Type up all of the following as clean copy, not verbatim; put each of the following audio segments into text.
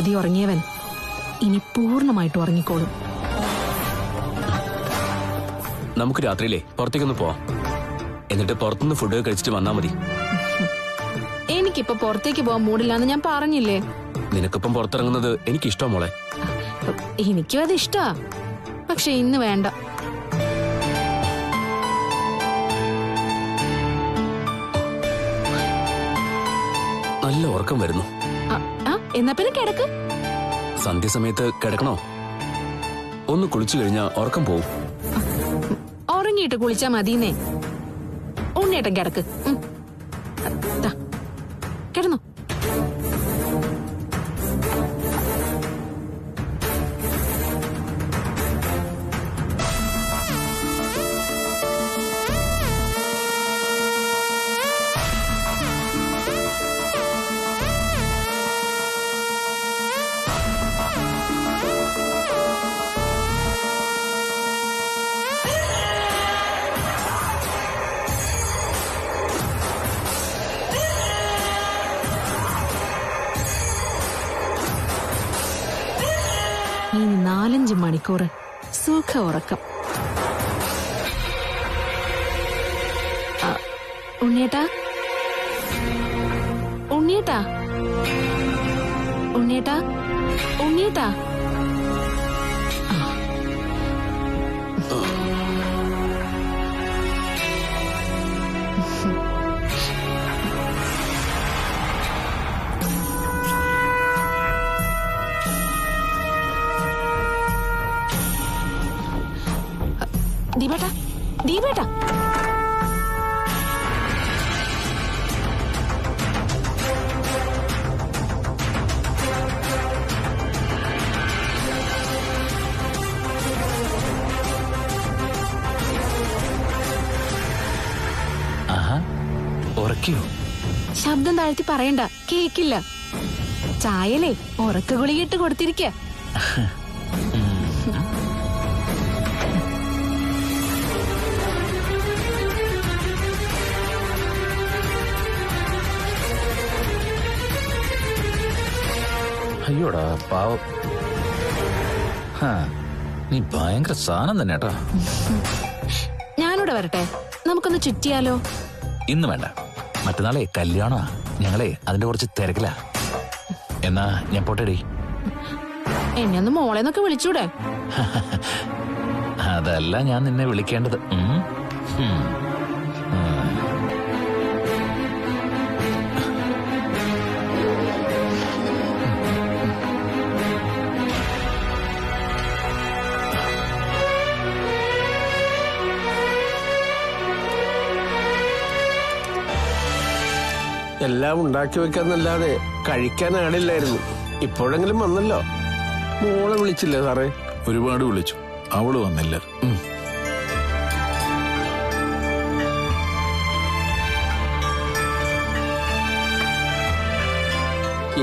പകുതി ഉറങ്ങിയവൻ ഇനി പൂർണ്ണമായിട്ട് ഉറങ്ങിക്കോളും. നമുക്ക് രാത്രിയിലെ പുറത്തേക്കൊന്ന് പോവാം. എന്നിട്ട് പുറത്തുനിന്ന് ഫുഡ് കഴിച്ചിട്ട് വന്നാ മതി. എനിക്കിപ്പോ പുറത്തേക്ക് പോവാൻ മൂടില്ലാന്ന് ഞാൻ പറഞ്ഞില്ലേ. നിനക്കിപ്പം പുറത്തിറങ്ങുന്നത് എനിക്കിഷ്ടം മോളെ. എനിക്കും അത് ഇഷ്ടാ, പക്ഷെ ഇന്ന് വേണ്ട. നല്ല ഉറക്കം വരുന്നു. എന്നാ പിന്നെ കിടക്ക്. സന്ധ്യസമയത്ത് കിടക്കണോ? ഒന്ന് കുളിച്ചു കഴിഞ്ഞാ ഉറക്കം പോവും. ഉറങ്ങിയിട്ട് കുളിച്ചാ മതിന്നേ. ഉണ്ണേട്ടൻ കിടക്ക്. കിടന്നു. ഇനി 4-5 മണിക്കൂർ സുഖ ഉറക്കം. ഉണ്ണിയേട്ടാ, ഉണ്ണിയേട്ടാ, ഉണ്ണിയേട്ടാ, ഉണ്ണിയേട്ടാ. ദീപേട്ടാ, ദീപേട്ടാ. ഉറക്കിയോ? ശബ്ദം താഴ്ത്തി പറയണ്ട, കേക്കില്ല. ചായലേ ഉറക്ക ഗുളികയിട്ട് കൊടുത്തിരിക്ക. അയ്യോടാ പാവം. നീ ഭയങ്കര സാധനം തന്നെ കേട്ടോ. ഞാനിവിടെ വരട്ടെ, നമുക്കൊന്ന് ചുറ്റിയാലോ? ഇന്ന് വേണ്ട, മറ്റന്നാളെ കല്യാണമാ. ഞങ്ങളെ അതിന്റെ കുറച്ച് തിരക്കില്ല. എന്നാ ഞാൻ പോട്ടേടി. എന്നെ ഒന്ന് മോളെന്നൊക്കെ വിളിച്ചൂടെ? അതല്ല ഞാൻ നിന്നെ വിളിക്കേണ്ടത്. എല്ലാം ഉണ്ടാക്കി വെക്കാന്നല്ലാതെ കഴിക്കാൻ ആളില്ലായിരുന്നു. ഇപ്പോഴെങ്കിലും വന്നല്ലോ. മോളെ വിളിച്ചില്ലേ സാറേ? ഒരുപാട് വിളിച്ചു, അവള് വന്നില്ല.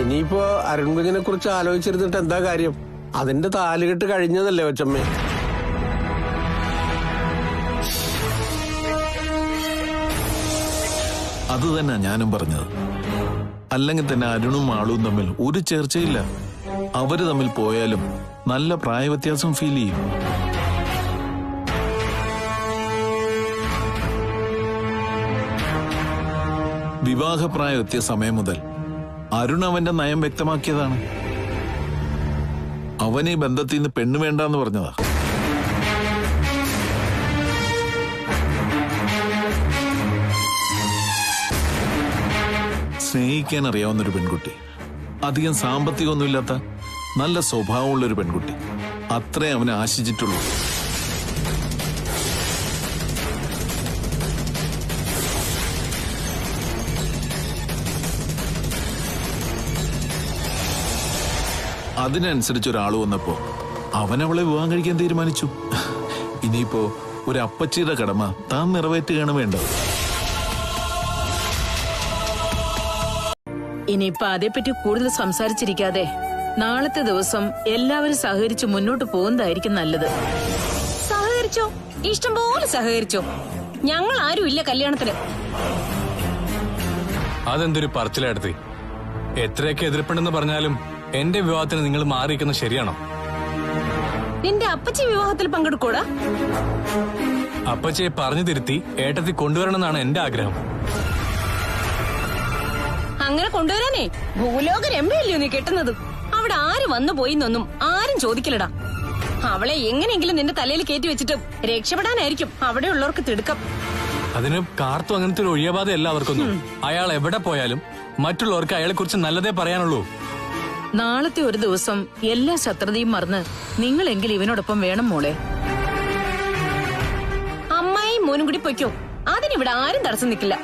ഇനിയിപ്പോ അരുൺകുഞ്ഞിനെ കുറിച്ച് ആലോചിച്ചിരുന്നിട്ട് എന്താ കാര്യം? അതിന്റെ താലുകെട്ട് കഴിഞ്ഞതല്ലേ കൊച്ചമ്മേ? അത് തന്നെ ഞാനും പറഞ്ഞത്. അല്ലെങ്കിൽ തന്നെ അരുണും ആളും തമ്മിൽ ഒരു ചേർച്ചയില്ല. അവര് തമ്മിൽ പോയാലും നല്ല പ്രായവ്യത്യാസം ഫീൽ ചെയ്യും. വിവാഹപ്രായം എത്തിയ സമയം മുതൽ അരുൺ അവന്റെ നയം വ്യക്തമാക്കിയതാണ്. അവൻ ഈ ബന്ധത്തിൽ നിന്ന് പെണ്ണു വേണ്ടെന്ന് പറഞ്ഞതാ. സ്നേഹിക്കാൻ അറിയാവുന്നൊരു പെൺകുട്ടി, അധികം സാമ്പത്തികമൊന്നുമില്ലാത്ത നല്ല സ്വഭാവമുള്ളൊരു പെൺകുട്ടി, അത്രേ അവനെ ആശിച്ചിട്ടുള്ളൂ. അതിനനുസരിച്ച് ഒരാൾ വന്നപ്പോ അവനവളെ വിവാഹം കഴിക്കാൻ തീരുമാനിച്ചു. ഇനിയിപ്പോ ഒരു അപ്പച്ചിയുടെ കടമ താൻ നിറവേറ്റുകയാണ് വേണ്ടത്. ഇനിയിപ്പൊ അതേപ്പറ്റി കൂടുതൽ സംസാരിച്ചിരിക്കാതെ നാളത്തെ ദിവസം എല്ലാവരും സഹകരിച്ച് മുന്നോട്ട് പോകുന്നതായിരിക്കും നല്ലത്. സഹകരിച്ചോ? ഇഷ്ടംപോലെ സഹകരിച്ചോ? ഞങ്ങൾ ആരും ഇല്ല കല്യാണത്തിന്. അതെന്തൊരു പറച്ചിലെടുത്തി. എത്രയൊക്കെ എതിർപ്പുണ്ടെന്ന് പറഞ്ഞാലും എന്റെ വിവാഹത്തിന് നിങ്ങൾ മാറിയിരിക്കുന്നത് ശരിയാണോ? നിന്റെ അപ്പച്ചി വിവാഹത്തിൽ പങ്കെടുക്കൂടാ? അപ്പച്ചയെ പറഞ്ഞു തിരുത്തി ഏട്ടത്തി കൊണ്ടുവരണമെന്നാണ് എന്റെ ആഗ്രഹം. അങ്ങനെ കൊണ്ടുവരാനേ ഭൂലോക രമ്പയല്ലയോ നീ കെട്ടുന്നത്? അവിടെ ആര് വന്നു പോയിന്നൊന്നും ആരും ചോദിക്കില്ലടാ. അവളെ എങ്ങനെയെങ്കിലും നിന്റെ തലയിൽ കയറ്റി വെച്ചിട്ട് രക്ഷപ്പെടാനായിരിക്കും അവിടെ ഉള്ളവർക്ക് തിടുക്കം. അതിന് കാർത്തു അങ്ങനത്തെ ഒരു ഒഴിയബാധ എല്ലാവർക്കൊന്നും. അയാൾ എവിടെ പോയാലും മറ്റുള്ളവർക്ക് അയാളെ കുറിച്ച് നല്ലതേ പറയാനുള്ളൂ. നാളത്തെ ഒരു ദിവസം എല്ലാ ശത്രുതയും മറന്ന് നിങ്ങളെങ്കിലും ഇവനോടൊപ്പം വേണം മോളെ. അമ്മായിയും മോനും കൂടി പൊയ്ക്കോ, അതിനിവിടെ ആരും തടസ്സം നിൽക്കില്ല.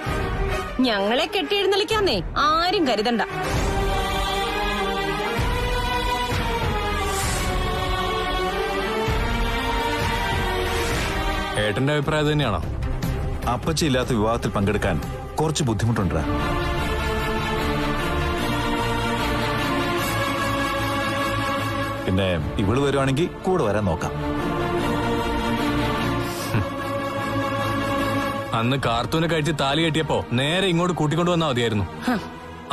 ഞങ്ങളെ കെട്ടിയെഴുന്നള്ളിക്കാന്നേ ആരും കരുതണ്ട. ഏട്ടന്റെ അഭിപ്രായം തന്നെയാണോ? അപ്പച്ചി ഇല്ലാത്ത വിവാഹത്തിൽ പങ്കെടുക്കാൻ കുറച്ച് ബുദ്ധിമുട്ടുണ്ട്. പിന്നെ ഇവള് വരുവാണെങ്കിൽ കൂടെ വരാൻ നോക്കാം. അന്ന് കാർത്തൂനെ കഴിച്ച് താലി കെട്ടിയപ്പോ നേരെ ഇങ്ങോട്ട് കൂട്ടിക്കൊണ്ടു വന്നാ മതിയായിരുന്നു.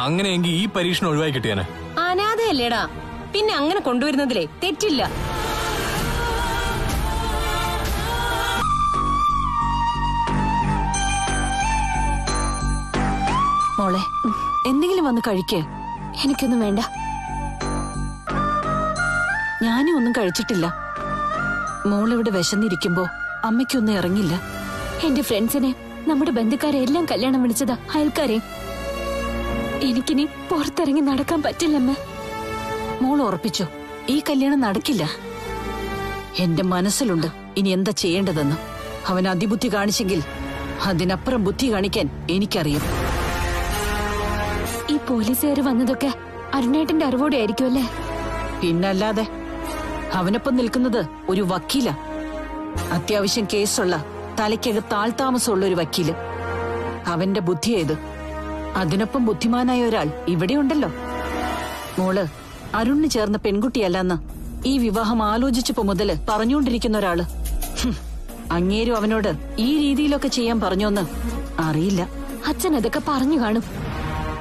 അങ്ങനെയെങ്കിൽ ഈ പരീക്ഷണം ഒഴിവായി കിട്ടിയാനെ. അനാഥയല്ലേടാ, പിന്നെ അങ്ങനെ കൊണ്ടുവരുന്നതിലേ തെറ്റില്ല. മോളെ, എന്തെങ്കിലും വന്ന് കഴിക്കേ. എനിക്കൊന്നും വേണ്ട. ഞാനും ഒന്നും കഴിച്ചിട്ടില്ല. മോളിവിടെ വിശന്നിരിക്കുമ്പോ അമ്മയ്ക്കൊന്നും ഇറങ്ങില്ല. എന്റെ ഫ്രണ്ട്സിനെ, നമ്മുടെ ബന്ധുക്കാരെ എല്ലാം കല്യാണം വിളിച്ചതാ, അയൽക്കാരെ. എനിക്കിനി പുറത്തിറങ്ങി നടക്കാൻ പറ്റില്ലമ്മ. മോൾ ഉറപ്പിച്ചോ ഈ കല്യാണം നടക്കില്ല? എന്റെ മനസ്സിലുണ്ട് ഇനി എന്താ ചെയ്യേണ്ടതെന്ന്. അവൻ അതിബുദ്ധി കാണിച്ചെങ്കിൽ അതിനപ്പുറം ബുദ്ധി കാണിക്കാൻ എനിക്കറിയാം. ഈ പോലീസുകാർ വന്നതൊക്കെ അരുണേട്ടന്റെ അറിവോടെ ആയിരിക്കും അല്ലേ? പിന്നല്ലാതെ. അവനൊപ്പം നിൽക്കുന്നത് ഒരു വക്കീല. അത്യാവശ്യം കേസുള്ള, തലയ്ക്കകത്ത് ആൾതാമസമുള്ള ഒരു വക്കീല്. അവന്റെ ബുദ്ധിയേത്. അതിനൊപ്പം ബുദ്ധിമാനായ ഒരാൾ ഇവിടെ ഉണ്ടല്ലോ. മോള് അരുണിന് ചേർന്ന പെൺകുട്ടിയല്ലെന്ന് ഈ വിവാഹം ആലോചിച്ചപ്പോ മുതല് പറഞ്ഞുകൊണ്ടിരിക്കുന്ന ഒരാള്. അങ്ങേരും അവനോട് ഈ രീതിയിലൊക്കെ ചെയ്യാൻ പറഞ്ഞോന്ന് അറിയില്ല. അച്ഛൻ അതൊക്കെ പറഞ്ഞു കാണും.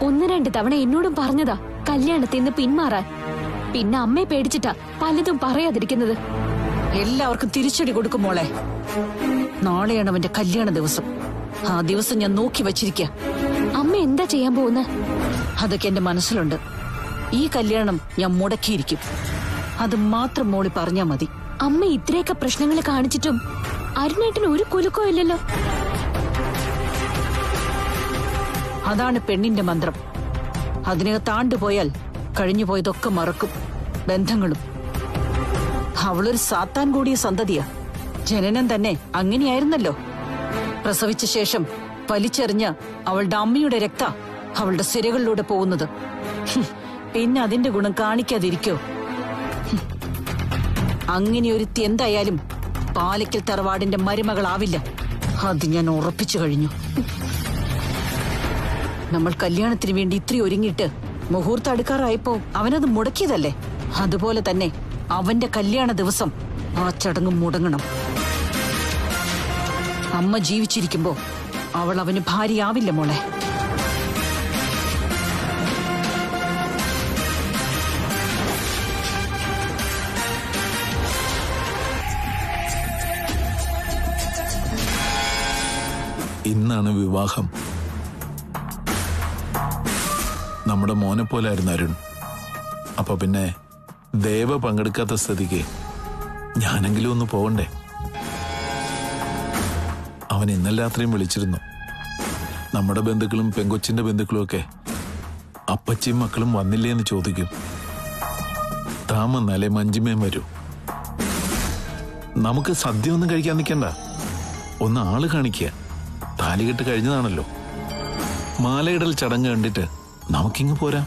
1-2 തവണ എന്നോടും പറഞ്ഞതാ കല്യാണത്തിൽ നിന്ന് പിന്മാറാൻ. പിന്നെ അമ്മയെ പേടിച്ചിട്ടാ പലതും പറയാതിരിക്കുന്നത്. എല്ലാവർക്കും തിരിച്ചടി കൊടുക്കും മോളെ. നാളെയാണ് അവന്റെ കല്യാണ ദിവസം. ആ ദിവസം ഞാൻ നോക്കി വച്ചിരിക്ക. അമ്മ എന്താ ചെയ്യാൻ പോകുന്ന? അതൊക്കെ എന്റെ മനസ്സിലുണ്ട്. ഈ കല്യാണം ഞാൻ മുടക്കിയിരിക്കും. അത് മാത്രം മോളി പറഞ്ഞാ മതി. അമ്മ ഇത്രയൊക്കെ പ്രശ്നങ്ങൾ കാണിച്ചിട്ടും അരുണേട്ടന് ഒരു കുലുക്കോ ഇല്ലല്ലോ. അതാണ് പെണ്ണിന്റെ മന്ത്രം. അതിനകത്താണ്ടു പോയാൽ കഴിഞ്ഞു പോയതൊക്കെ മറക്കും, ബന്ധങ്ങളും. അവളൊരു സാത്താൻ കൂടിയ സന്തതിയാ. ജനനം തന്നെ അങ്ങനെയായിരുന്നല്ലോ. പ്രസവിച്ച ശേഷം വലിച്ചെറിഞ്ഞ അവളുടെ അമ്മയുടെ രക്ത അവളുടെ സിരകളിലൂടെ പോകുന്നത്. പിന്നെ അതിന്റെ ഗുണം കാണിക്കാതിരിക്കോ? അങ്ങനെയൊരുത്തി എന്തായാലും പാലക്കൽ തറവാടിന്റെ മരുമകളാവില്ല. അത് ഞാൻ ഉറപ്പിച്ചു കഴിഞ്ഞു. നമ്മൾ കല്യാണത്തിന് വേണ്ടി ഇത്രയും ഒരുങ്ങിയിട്ട് മുഹൂർത്തം അടുക്കാറായപ്പോ അവനത് മുടക്കിയതല്ലേ? അതുപോലെ തന്നെ അവന്റെ കല്യാണ ദിവസം ആ ചടങ്ങ് മുടങ്ങണം. അമ്മ ജീവിച്ചിരിക്കുമ്പോ അവൾ അവന് ഭാര്യയാവില്ല മോളെ. ഇന്നാണ് വിവാഹം. നമ്മുടെ മോനെ പോലായിരുന്നു അരുൺ. അപ്പൊ പിന്നെ ദേവ പങ്കെടുക്കാത്ത സ്ഥിതിക്ക് ഞാനെങ്കിലും ഒന്ന് പോകണ്ടേ? അവൻ ഇന്നലെ രാത്രിയും വിളിച്ചിരുന്നു. നമ്മുടെ ബന്ധുക്കളും പെങ്കൊച്ചിന്റെ ബന്ധുക്കളും ഒക്കെ അപ്പച്ചിയും മക്കളും വന്നില്ലേ എന്ന് ചോദിക്കും. താൻ വന്നാലേ മഞ്ജിമയും വരൂ. നമുക്ക് സദ്യ ഒന്നും കഴിക്കാൻ നിൽക്കണ്ട, ഒന്ന് ആള് കാണിക്കുക. താലികെട്ട് കഴിഞ്ഞതാണല്ലോ. മാലയിടൽ ചടങ്ങ് കണ്ടിട്ട് നമുക്കിങ്ങ് പോരാ.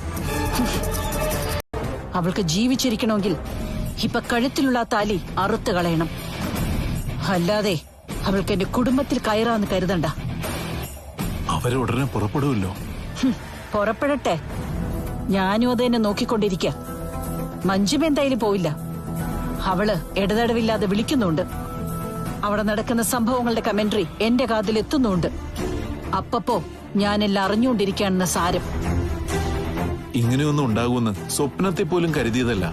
അവൾക്ക് ജീവിച്ചിരിക്കണമെങ്കിൽ ഇപ്പൊ കഴുത്തിലുള്ള ആ താലി അറുത്ത് കളയണം. അല്ലാതെ അവൾക്ക് എന്റെ കുടുംബത്തിൽ കയറാന്ന് കരുതണ്ട. അവരുടനെ പുറപ്പെടുമല്ലോ. പുറപ്പെടട്ടെ, ഞാനും അത് തന്നെ നോക്കിക്കൊണ്ടിരിക്ക. മഞ്ജുമ എന്തായാലും പോയില്ല. അവള് ഇടതടവില്ലാതെ വിളിക്കുന്നുണ്ട്. അവിടെ നടക്കുന്ന സംഭവങ്ങളുടെ കമന്ററി എന്റെ കാതിൽ എത്തുന്നുണ്ട്. അപ്പപ്പോ ഞാനെല്ലാം അറിഞ്ഞുകൊണ്ടിരിക്കുകയാണെന്ന സാരം. ഇങ്ങനെയൊന്നും ഉണ്ടാകുമെന്ന് സ്വപ്നത്തിൽ പോലും കരുതിയതല്ല.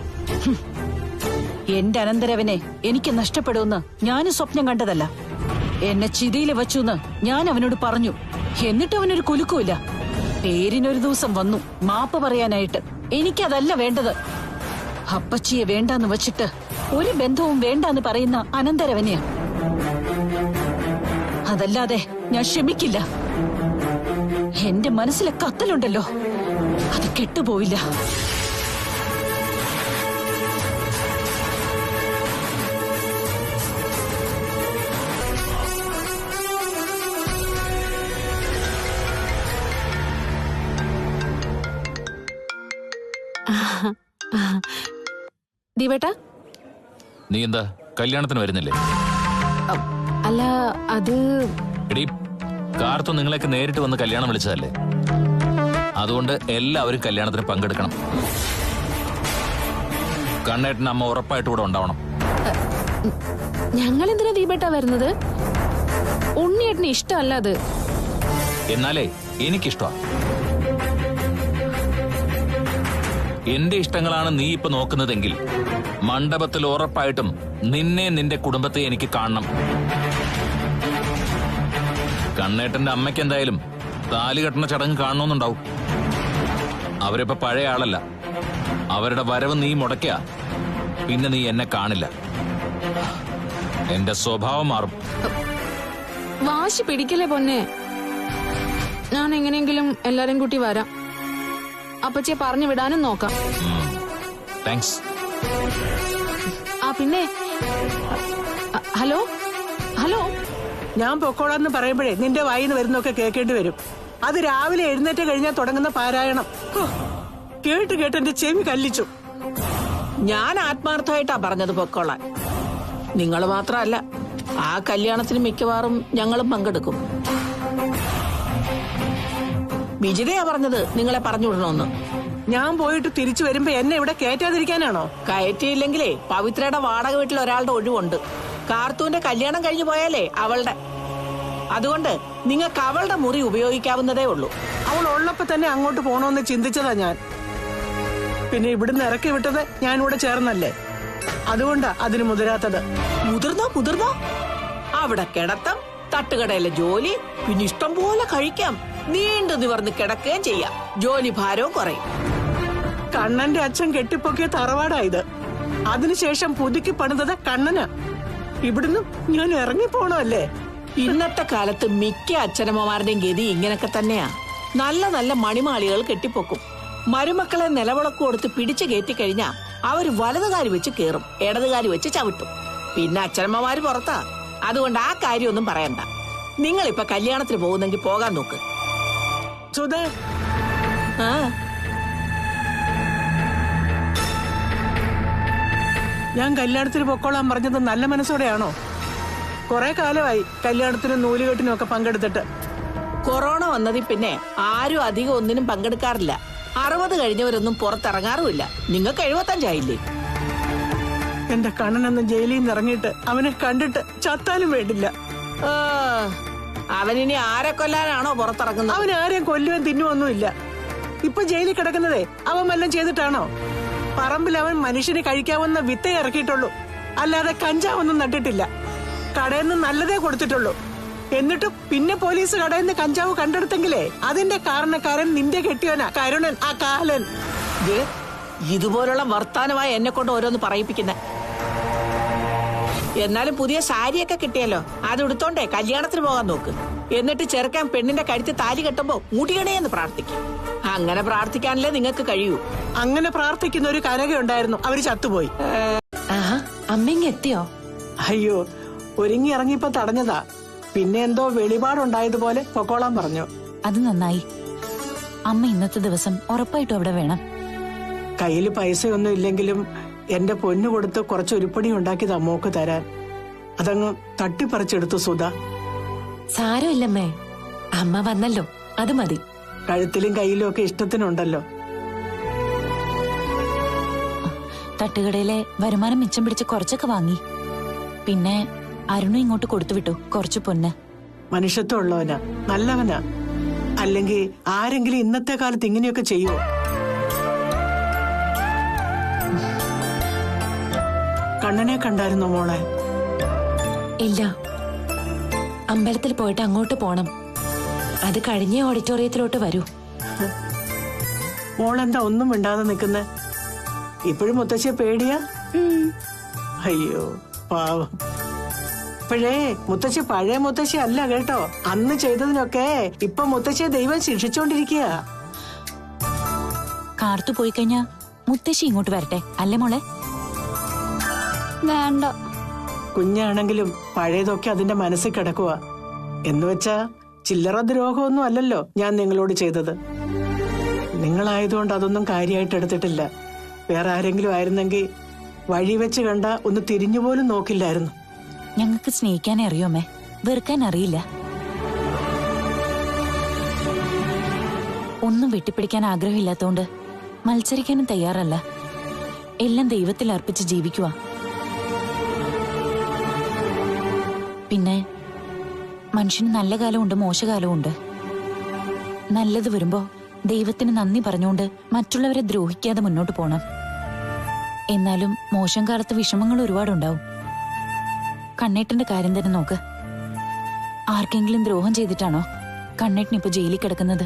എന്റെ അനന്തരവനെ എനിക്ക് നഷ്ടപ്പെടുമെന്ന് ഞാനും സ്വപ്നം കണ്ടതല്ല. എന്നെ ചിതയിൽ വച്ചുന്ന് ഞാൻ അവനോട് പറഞ്ഞു. എന്നിട്ട് അവനൊരു കുലുക്കുമില്ല. പേരിനൊരു ദിവസം വന്നു മാപ്പ് പറയാനായിട്ട്. എനിക്കതല്ല വേണ്ടത്. അപ്പച്ചിയെ വേണ്ടാന്ന് വച്ചിട്ട് ഒരു ബന്ധവും വേണ്ടാന്ന് പറയുന്ന അനന്തരവനെയാ. അതല്ലാതെ ഞാൻ ക്ഷമിക്കില്ല. എന്റെ മനസ്സിലെ കത്തലുണ്ടല്ലോ, അത് കെട്ടുപോയില്ല. ദീപേട്ടാ, നീ എന്താ കല്യാണത്തിന് വരുന്നില്ലേ? അല്ല അത് എടീ, കാർത്തു നിങ്ങളെയൊക്കെ നേരിട്ട് വന്ന് കല്യാണം വിളിച്ചതല്ലേ? അതുകൊണ്ട് എല്ലാവരും കല്യാണത്തിന് പങ്കെടുക്കണം. കണ്ണേട്ടന് അമ്മ ഉറപ്പായിട്ട് കൂടെ ഉണ്ടാവണം. ഞങ്ങൾ എന്തിനാ ദീപേട്ടാ വരുന്നത്? ഉണ്ണിയേട്ടന് ഇഷ്ടമല്ല അത്. എന്നാലേ എനിക്കിഷ്ടമാണ്. എന്റെ ഇഷ്ടങ്ങളാണ് നീ ഇപ്പൊ നോക്കുന്നതെങ്കിൽ മണ്ഡപത്തിൽ ഉറപ്പായിട്ടും നിന്നെ നിന്റെ കുടുംബത്തെ എനിക്ക് കാണണം. കണ്ണേട്ടന്റെ അമ്മയ്ക്ക് എന്തായാലും താലി കെട്ടുന്ന ചടങ്ങ് കാണണമെന്നുണ്ടാവും. അവരിപ്പോ പഴയ ആളല്ല. അവരുടെ വരവ് നീ മുടക്കിയ പിന്നെ നീ എന്നെ കാണില്ല. എന്റെ സ്വഭാവം മാറും. വാശി പിടിക്കലേ പൊന്നെ. ഞാൻ എങ്ങനെയെങ്കിലും എല്ലാരും കൂട്ടി വരാം. അപ്പച്ചിയെ പറഞ്ഞു വിടാനും നോക്കാം. താങ്ക്സ്. ആ പിന്നെ ഹലോ ഹലോ, ഞാൻ പൊക്കോളാന്ന് പറയുമ്പോഴേ നിന്റെ വായിന്ന് വരുന്നൊക്കെ കേൾക്കേണ്ടി വരും. അത് രാവിലെ എഴുന്നേറ്റ് കഴിഞ്ഞാൽ തുടങ്ങുന്ന പാരായണം. കേട്ട് കേട്ട് എന്റെ ചെവി കല്ലിച്ചു. ഞാൻ ആത്മാർത്ഥമായിട്ടാ പറഞ്ഞത് പൊക്കോളാൻ. നിങ്ങൾ മാത്രമല്ല, ആ കല്യാണത്തിന് മിക്കവാറും ഞങ്ങളും പങ്കെടുക്കും. വിജിതയാ പറഞ്ഞത് നിങ്ങളെ പറഞ്ഞു വിടണമെന്ന്. ഞാൻ പോയിട്ട് തിരിച്ചു വരുമ്പോ എന്നെ ഇവിടെ കയറ്റാതിരിക്കാനാണോ? കയറ്റിയില്ലെങ്കിലേ പവിത്രയുടെ വാടക വീട്ടിൽ ഒരാളുടെ ഒഴിവുണ്ട്. കാർത്തൂന്റെ കല്യാണം കഴിഞ്ഞു പോയാലേ അവളുടെ. അതുകൊണ്ട് നിങ്ങൾക്ക് അവളുടെ മുറി ഉപയോഗിക്കാവുന്നതേ ഉള്ളൂ. അവൾ ഉള്ളപ്പോ തന്നെ അങ്ങോട്ട് പോണോന്ന് ചിന്തിച്ചതാ ഞാൻ. പിന്നെ ഇവിടുന്ന് ഇറക്കി വിട്ടത് ഞാൻ ഇവിടെ ചേർന്നല്ലേ. അതുകൊണ്ടാ അതിന് മുതിരാത്തത്. മുതിർന്നോ അവിടെ കിടത്തം, തട്ടുകടയിലെ ജോലി, പിന്നെ ഇഷ്ടം പോലെ കഴിക്കാം. നീണ്ടു നിവർന്ന് കിടക്കുകയും ചെയ്യാം. ജോലി ഭാരവും കുറയും. കണ്ണന്റെ അച്ഛൻ കെട്ടിപ്പൊക്കിയ തറവാടായത്. അതിനുശേഷം പുതുക്കി പണിതത് കണ്ണനാ. ഇവിടുന്ന് ഞാൻ ഇറങ്ങിപ്പോണല്ലേ. ഇന്നത്തെ കാലത്ത് മിക്ക അച്ഛനമ്മമാരുടെയും ഗതി ഇങ്ങനൊക്കെ തന്നെയാ. നല്ല നല്ല മണിമാളികൾ കെട്ടിപ്പൊക്കും. മരുമക്കളെ നിലവിളക്ക് കൊടുത്ത് പിടിച്ചു കയറ്റി കഴിഞ്ഞാ അവര് വലതുകാരി വെച്ച് കേറും, ഇടതുകാരി വെച്ച് ചവിട്ടും. പിന്നെ അച്ഛനമ്മമാര് പുറത്താ. അതുകൊണ്ട് ആ കാര്യമൊന്നും പറയണ്ട. നിങ്ങളിപ്പൊ കല്യാണത്തിന് പോകുന്നെങ്കിൽ പോകാൻ നോക്ക്. സുധേ, ഞാൻ കല്യാണത്തിന് പൊക്കോളാൻ പറഞ്ഞത് നല്ല മനസ്സോടെയാണോ? കുറെ കാലമായി കല്യാണത്തിനും നൂലുകെട്ടിനും ഒക്കെ പങ്കെടുത്തിട്ട്. കൊറോണ വന്നതിൽ പിന്നെ ആരും അധികം ഒന്നിനും പങ്കെടുക്കാറില്ല. 60 കഴിഞ്ഞവരൊന്നും പുറത്തിറങ്ങാറുമില്ല. നിങ്ങൾക്ക് 75 ആയില്ലേ? എന്റെ കണ്ണനൊന്നും ജയിലിൽ നിന്ന് ഇറങ്ങിയിട്ട് അവനെ കണ്ടിട്ട് ചത്താലും വേണ്ടില്ല. അവനിനി ആരെ കൊല്ലാനാണോ പുറത്തിറങ്ങുന്നത്? അവൻ ആരെയും കൊല്ലുവാൻ തിന്നുവൊന്നുമില്ല. ഇപ്പൊ ജയിലിൽ കിടക്കുന്നതേ അവൻ വല്ലതും ചെയ്തിട്ടാണോ? പറമ്പിൽ അവൻ മനുഷ്യന് കഴിക്കാവുന്ന വിത്തേ ഇറക്കിയിട്ടുള്ളൂ, അല്ലാതെ കഞ്ചാവൊന്നും നട്ടിട്ടില്ല. കടയിൽ നിന്ന് നല്ലതേ കൊടുത്തിട്ടുള്ളൂ. എന്നിട്ടും പിന്നെ പോലീസ് കടയിൽ നിന്ന് കഞ്ചാവ് കണ്ടെടുത്തെങ്കിലേ അതിന്റെ കാരണക്കാരൻ നിന്റെ കെട്ടിയോനാ, കരുണൻ, ആ കാലൻ. ഇതുപോലുള്ള വർത്താനമായി എന്നെ കൊണ്ട് ഓരോന്ന് പറയിപ്പിക്കുന്നെ. എന്നാലും പുതിയ സാരിയൊക്കെ കിട്ടിയല്ലോ, അത് എടുത്തോണ്ടേ കല്യാണത്തിന് പോകാൻ നോക്ക്. എന്നിട്ട് ചെറുക്കാൻ പെണ്ണിന്റെ കഴുത്ത് താലി കെട്ടുമ്പോ മുടിയണേന്ന് പ്രാർത്ഥിക്കും. അങ്ങനെ പ്രാർത്ഥിക്കാനല്ലേ നിങ്ങൾക്ക് കഴിയൂ. അങ്ങനെ പ്രാർത്ഥിക്കുന്ന ഒരു കനകയുണ്ടായിരുന്നു, അവര് ചത്തുപോയി. അമ്മ എത്തിയോ? അയ്യോ, ഒരുങ്ങി ഇറങ്ങിയപ്പോ തടഞ്ഞതാ. പിന്നെ എന്തോ വെളിപാടുണ്ടായതുപോലെ പൊക്കോളാൻ പറഞ്ഞു. അത് നന്നായി. അമ്മ ഇന്നത്തെ ദിവസം ഉറപ്പായിട്ടും അവിടെ വേണം. കയ്യിൽ പൈസയൊന്നും ഇല്ലെങ്കിലും എന്റെ പൊന്നു കൊടുത്ത് കുറച്ച് ഉരുപ്പടി ഉണ്ടാക്കിയത് അമ്മോക്ക് തരാൻ. അതങ്ങ് തട്ടിപ്പറിച്ചെടുത്തു സുധ. സാരമില്ലമ്മേ, അമ്മ വന്നല്ലോ, അത് മതി. കഴുത്തിലും കയ്യിലും ഒക്കെ ഇഷ്ടത്തിനുണ്ടല്ലോ. തട്ടുകടയിലെ വരുമാനം മിച്ചം പിടിച്ച് കുറച്ചൊക്കെ വാങ്ങി. പിന്നെ അരുണും ഇങ്ങോട്ട് കൊടുത്തുവിട്ടു കുറച്ചു പൊന്ന്. മനുഷ്യത്വം ഉള്ളവനാ, നല്ലവനാ. അല്ലെങ്കിൽ ആരെങ്കിലും ഇന്നത്തെ കാലത്ത് ഇങ്ങനെയൊക്കെ ചെയ്യുമോ? കണ്ണനെ കണ്ടായിരുന്നോ മോളെ? ഇല്ല, അമ്പലത്തിൽ പോയിട്ട് അങ്ങോട്ട് പോണം. അത് കഴിഞ്ഞേ ഓഡിറ്റോറിയത്തിലോട്ട് വരൂ. മോളെന്താ ഒന്നും മിണ്ടാതെ നിൽക്കുന്നേ? ഇപ്പോഴും മുത്തശ്ശിയെ പേടിയാ? അയ്യോ പാവം. ഇപ്പോഴേ മുത്തശ്ശി പഴയ മുത്തശ്ശി അല്ല കേട്ടോ. അന്ന് ചെയ്തതിനൊക്കെ ഇപ്പൊ മുത്തശ്ശിയെ ദൈവം ശിക്ഷിച്ചോണ്ടിരിക്കുക. കാർത്തു പോയി കഴിഞ്ഞാ മുത്തശ്ശി ഇങ്ങോട്ട് വരട്ടെ അല്ലേ മോളെ? വേണ്ട. കുഞ്ഞാണെങ്കിലും പഴയതൊക്കെ അതിന്റെ മനസ്സിൽ കിടക്കുക. എന്നുവെച്ചാ ചില്ലറ ദ്രോഹമൊന്നും അല്ലല്ലോ ഞാൻ നിങ്ങളോട് ചെയ്തത്. നിങ്ങളായതുകൊണ്ട് അതൊന്നും കാര്യമായിട്ട് എടുത്തിട്ടില്ല. വേറെ ആരെങ്കിലും ആയിരുന്നെങ്കിൽ വഴി വെച്ച് കണ്ട ഒന്ന് തിരിഞ്ഞുപോലും നോക്കില്ലായിരുന്നു. ഞങ്ങൾക്ക് സ്നേഹിക്കാനേ അറിയോമേ, വെറുക്കാൻ അറിയില്ല. ഒന്നും വെട്ടിപ്പിടിക്കാൻ ആഗ്രഹമില്ലാത്തോണ്ട് മത്സരിക്കാനും തയ്യാറല്ല. എല്ലാം ദൈവത്തിൽ അർപ്പിച്ച് ജീവിക്കുക. പിന്നെ മനുഷ്യന് നല്ല കാലമുണ്ട്, മോശകാലമുണ്ട്. നല്ലത് വരുമ്പോ ദൈവത്തിന് നന്ദി പറഞ്ഞുകൊണ്ട് മറ്റുള്ളവരെ ദ്രോഹിക്കാതെ മുന്നോട്ട് പോണം. എന്നാലും മോശം കാലത്ത് വിഷമങ്ങൾ ഒരുപാടുണ്ടാവും. കണ്ണേട്ടന്റെ കാര്യം തന്നെ നോക്ക്. ആർക്കെങ്കിലും ദ്രോഹം ചെയ്തിട്ടാണോ കണ്ണേട്ടൻ ഇപ്പൊ ജയിലിൽ കിടക്കുന്നത്?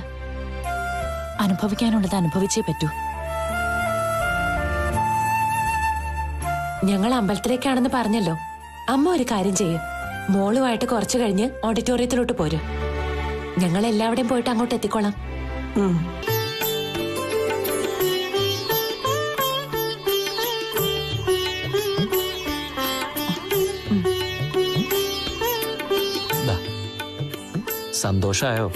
അനുഭവിക്കാനുള്ളത് അനുഭവിച്ചേ പറ്റൂ. ഞങ്ങൾ അമ്പലത്തിലേക്കാണെന്ന് പറഞ്ഞല്ലോ. അമ്മ ഒരു കാര്യം ചെയ്യും, മോളുമായിട്ട് കുറച്ചു കഴിഞ്ഞ് ഓഡിറ്റോറിയത്തിലോട്ട് പോരും. ഞങ്ങൾ എല്ലാവിടെയും പോയിട്ട് അങ്ങോട്ട് എത്തിക്കോളാം. സന്തോഷായോ?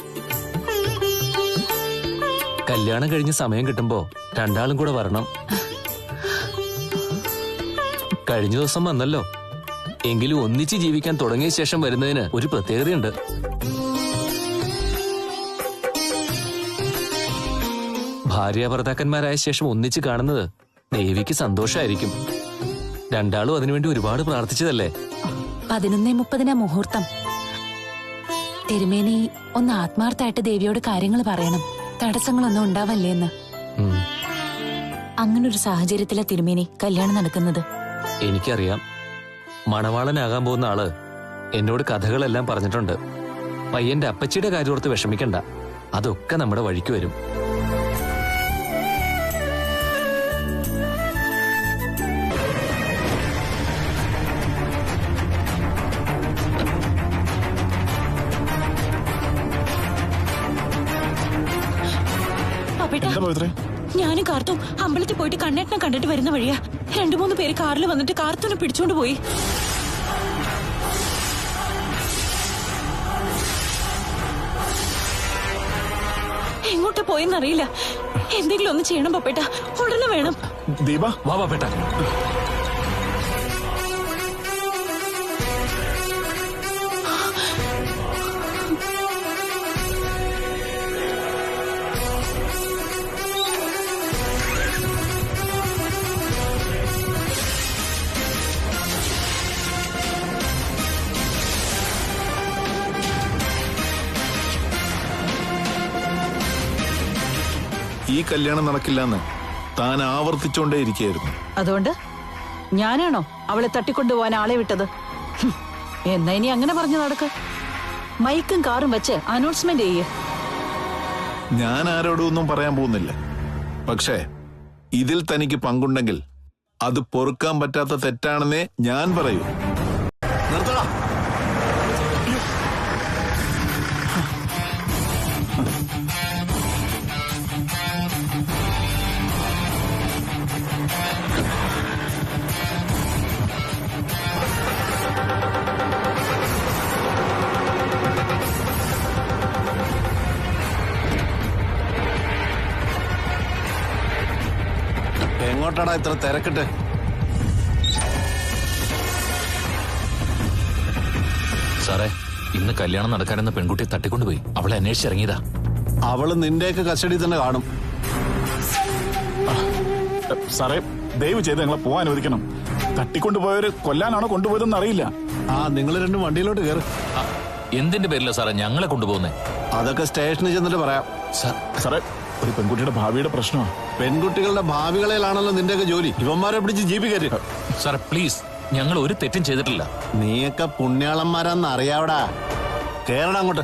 കല്യാണം കഴിഞ്ഞ് സമയം കിട്ടുമ്പോ രണ്ടാളും കൂടെ വരണം. കഴിഞ്ഞ ദിവസം വന്നല്ലോ. എങ്കിലും ഒന്നിച്ച് ജീവിക്കാൻ തുടങ്ങിയ ശേഷം വരുന്നതിന് ഒരു പ്രത്യേകതയുണ്ട്. ഭാര്യാഭർത്താക്കന്മാരായ ശേഷം ഒന്നിച്ച് കാണുന്നത് ദേവിക്ക് സന്തോഷമായിരിക്കും. രണ്ടാളും അതിനുവേണ്ടി ഒരുപാട് പ്രാർത്ഥിച്ചതല്ലേ? 11:30 മുഹൂർത്തം. തിരുമേനി ഒന്ന് ആത്മാർത്ഥമായിട്ട് ദേവിയോട് കാര്യങ്ങൾ പറയണം, തടസ്സങ്ങളൊന്നും ഉണ്ടാവല്ലേന്ന്. അങ്ങനൊരു സാഹചര്യത്തിലാ തിരുമേനി കല്യാണം നടക്കുന്നത്. എനിക്കറിയാം. മണവാളനാകാൻ പോകുന്ന ആള് എന്നോട് കഥകളെല്ലാം പറഞ്ഞിട്ടുണ്ട്. പയ്യന്റെ അപ്പച്ചിയുടെ കാര്യോർത്ത് വിഷമിക്കണ്ട, അതൊക്കെ നമ്മുടെ വഴിക്ക് വരും. ഞാനും കാർത്തും അമ്പലത്തിൽ പോയിട്ട് കണ്ണേട്ടനെ കണ്ടിട്ട് വരുന്ന വഴിയാ 2-3 പേര് കാറിൽ വന്നിട്ട് കാർത്തുനെ പിടിച്ചോണ്ട് പോയി. എങ്ങോട്ട് പോയെന്നറിയില്ല. എന്തെങ്കിലും ഒന്ന് ചെയ്യണം പപ്പേട്ട, ഉടനെ വേണം. ദീപ വാ പപ്പേട്ട. ഈ കല്യാണം നടക്കില്ലെന്ന് താൻ ആവർത്തിച്ചോണ്ടേ ഇരിക്കുകയായിരുന്നു. അതുകൊണ്ട് ഞാനാണോ അവളെ തട്ടിക്കൊണ്ടുപോവാൻ ആളെ വിട്ടത്? എന്നാ ഇനി അങ്ങനെ പറഞ്ഞു നടക്ക്. മൈക്കും കാറും വെച്ച് അനൗൺസ്മെന്റ് ചെയ്യേ. ഞാൻ ആരോടും ഒന്നും പറയാൻ പോകുന്നില്ല. പക്ഷേ ഇതിൽ തനിക്ക് പങ്കുണ്ടെങ്കിൽ അത് പൊറുക്കാൻ പറ്റാത്ത തെറ്റാണെന്നേ ഞാൻ പറയൂ. നിർത്തടാ. എങ്ങോട്ടാടാ ഇത്ര തിരക്കിട്ട്? സാറേ, ഇന്ന് കല്യാണം നടക്കാനെന്ന പെൺകുട്ടിയെ തട്ടിക്കൊണ്ടുപോയി. അവളെ അന്വേഷിച്ചിറങ്ങിയതാ. അവള് നിന്റെയൊക്കെ കസ്റ്റഡി തന്നെ കാണും. സാറേ, ദയവ് ചെയ്ത് ഞങ്ങളെ പോവാൻ അനുവദിക്കണം. തട്ടിക്കൊണ്ടുപോയവര് കൊല്ലാനാണോ കൊണ്ടുപോയതെന്ന് അറിയില്ല. നിങ്ങൾ രണ്ടും വണ്ടിയിലോട്ട് കയറി. എന്തിന്റെ പേരില്ല സാറേ ഞങ്ങളെ കൊണ്ടുപോകുന്നേ? അതൊക്കെ സ്റ്റേഷനിൽ ചെന്നിട്ട് പറയാം. സാറേ, ഒരു പെൺകുട്ടിയുടെ ഭാവിയുടെ പ്രശ്നമാണ്. പെൺകുട്ടികളുടെ ഭാവികളാണല്ലോ നിന്റെയൊക്കെ ജോലി. ഇവന്മാരെ പിടിച്ച് ജീപ്പ് കയറി. സാറേ പ്ലീസ്, ഞങ്ങൾ ഒരു തെറ്റും ചെയ്തിട്ടില്ല. നീയൊക്കെ പുണ്യാളന്മാരാന്ന് അറിയാവടാ. കേരള അങ്ങോട്ട്.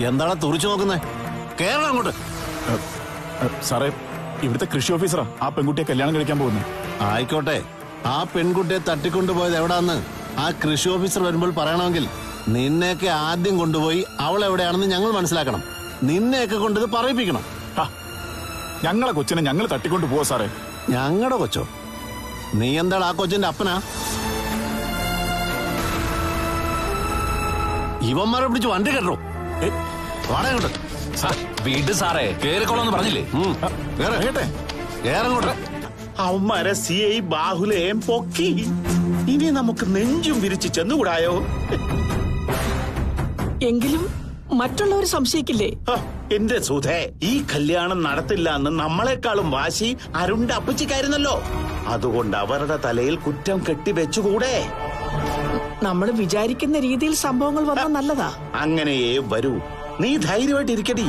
എന്താണ് തുറിച്ചു നോക്കുന്നേ? കേരള അങ്ങോട്ട്. സാറേ, ഇവിടുത്തെ കൃഷി ഓഫീസറാ ആ പെൺകുട്ടിയെ കല്യാണം കഴിക്കാൻ പോകുന്നു. ആയിക്കോട്ടെ, ആ പെൺകുട്ടിയെ തട്ടിക്കൊണ്ടുപോയത് എവിടാന്ന് ആ കൃഷി ഓഫീസർ വരുമ്പോൾ പറയണമെങ്കിൽ നിന്നെയൊക്കെ ആദ്യം കൊണ്ടുപോയി അവൾ എവിടെയാണെന്ന് ഞങ്ങൾ മനസ്സിലാക്കണം. നിന്നെയൊക്കെ കൊണ്ട് ഇത് പറയിപ്പിക്കണം. ഞങ്ങളെ കൊച്ചിനെ ഞങ്ങൾ തട്ടിക്കൊണ്ടു പോവാ സാറേ. ഞങ്ങളുടെ കൊച്ചോ? നീ എന്താണ് ആ കൊച്ചിന്റെ അപ്പനാ? ഇവന്മാരെ പിടിച്ച് വണ്ടി കെട്ടോ. വാടകോട്ട് വീട് സാറേ, കേറിക്കോളാന്ന് പറഞ്ഞില്ലേ? കേറങ്ങോട്ട്. അവന്മാരെ CI ബാഹുലയും പൊക്കി. ഇനി നമുക്ക് നെഞ്ചും വിരിച്ച് ചെന്നുകൂടായോ? എങ്കിലും മറ്റുള്ളവർ സംശയിക്കില്ലേ? എന്റെ സുധേ, ഈ കല്യാണം നടത്തില്ല എന്ന് നമ്മളെക്കാളും വാശി അരുണിന്റെ അപ്പച്ചിക്കായിരുന്നല്ലോ. അതുകൊണ്ട് അവരുടെ തലയിൽ കുറ്റം കെട്ടിവെച്ചുകൂടെ? നമ്മൾ വിചാരിക്കുന്ന രീതിയിൽ സംഭവങ്ങൾ വന്നാൽ നല്ലതാ. അങ്ങനെയേ വരൂ. നീ ധൈര്യമായിട്ടിരിക്കടി.